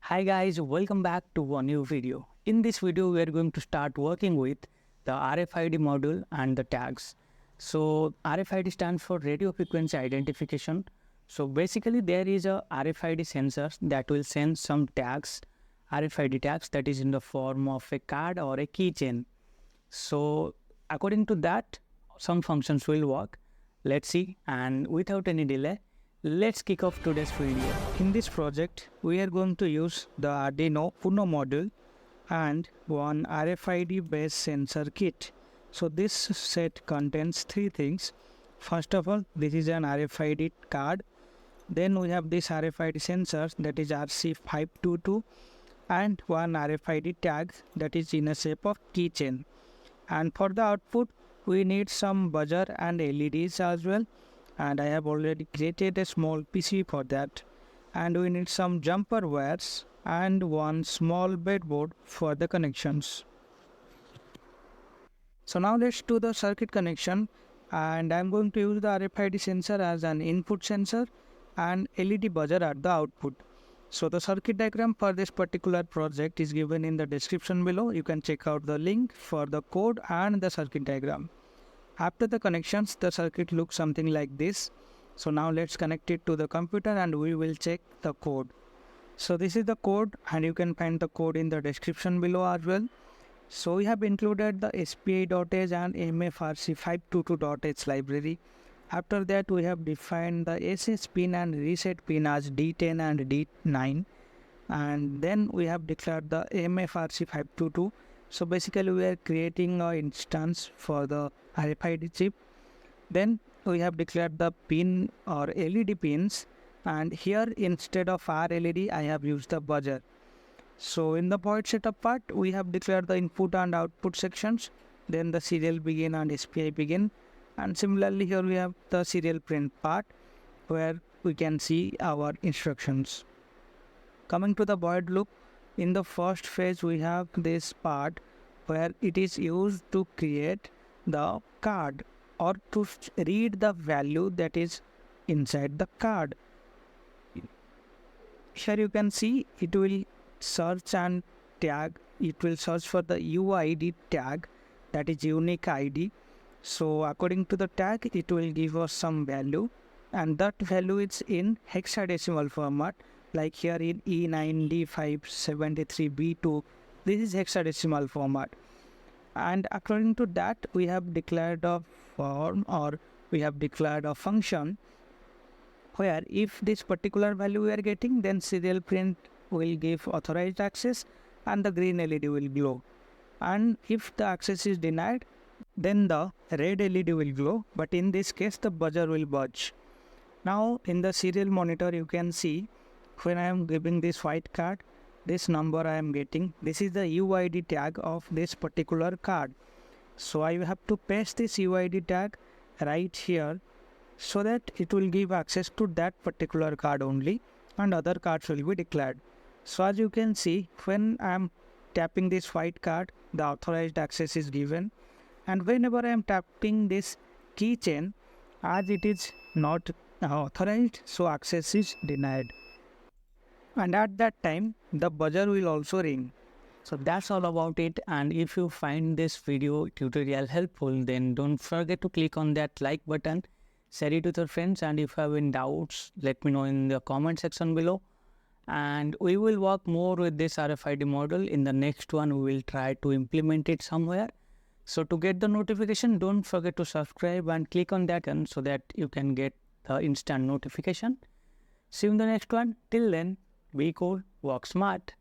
Hi guys, welcome back to a new video. In this video, we are going to start working with the RFID module and the tags. So RFID stands for radio frequency identification. So basically there is a RFID sensor that will send some tags, RFID tags that is in the form of a card or a keychain. So according to that, some functions will work. Let's see, and without any delay, let's kick off today's video. In this project, we are going to use the Arduino Uno module and one RFID based sensor kit. So this set contains three things. First of all, this is an RFID card. Then we have this RFID sensor that is RC522 and one RFID tag that is in a shape of keychain. And for the output, we need some buzzer and LEDs as well. And I have already created a small PC for that. And we need some jumper wires and one small breadboard for the connections. So now let's do the circuit connection, and I'm going to use the RFID sensor as an input sensor and LED buzzer at the output. So the circuit diagram for this particular project is given in the description below. You can check out the link for the code and the circuit diagram. After the connections, the circuit looks something like this. So now let's connect it to the computer and we will check the code. So this is the code, and you can find the code in the description below as well. So we have included the SPI.h and MFRC522.h library. After that, we have defined the SS pin and reset pin as D10 and D9. And then we have declared the MFRC522. So basically we are creating an instance for the RFID chip. Then we have declared the pin or LED pins, and here instead of RLED I have used the buzzer. So in the point setup part, we have declared the input and output sections, then the serial begin and SPI begin, and similarly here we have the serial print part where we can see our instructions. Coming to the void loop, in the first phase we have this part where it is used to create the card or to read the value that is inside the card. Here you can see it will search and tag. It will search for the UID tag, that is unique ID. So according to the tag, it will give us some value, and that value is in hexadecimal format, like here in E9D573B2. This is hexadecimal format. And according to that, we have declared a form, or we have declared a function where if this particular value we are getting, then serial print will give authorized access and the green LED will glow. And if the access is denied, then the red LED will glow, but in this case the buzzer will buzz. Now in the serial monitor you can see when I am giving this white card, this number I am getting, this is the UID tag of this particular card. So I have to paste this UID tag right here so that it will give access to that particular card only, and other cards will be declared. So as you can see, when I am tapping this white card, the authorized access is given, and whenever I am tapping this keychain, as it is not authorized, so access is denied. And at that time, the buzzer will also ring. So that's all about it. And if you find this video tutorial helpful, then don't forget to click on that like button, share it with your friends, and if you have any doubts, let me know in the comment section below. And we will work more with this RFID module. In the next one, we will try to implement it somewhere. So to get the notification, don't forget to subscribe and click on that icon so that you can get the instant notification. See you in the next one. Till then, be cool, work smart.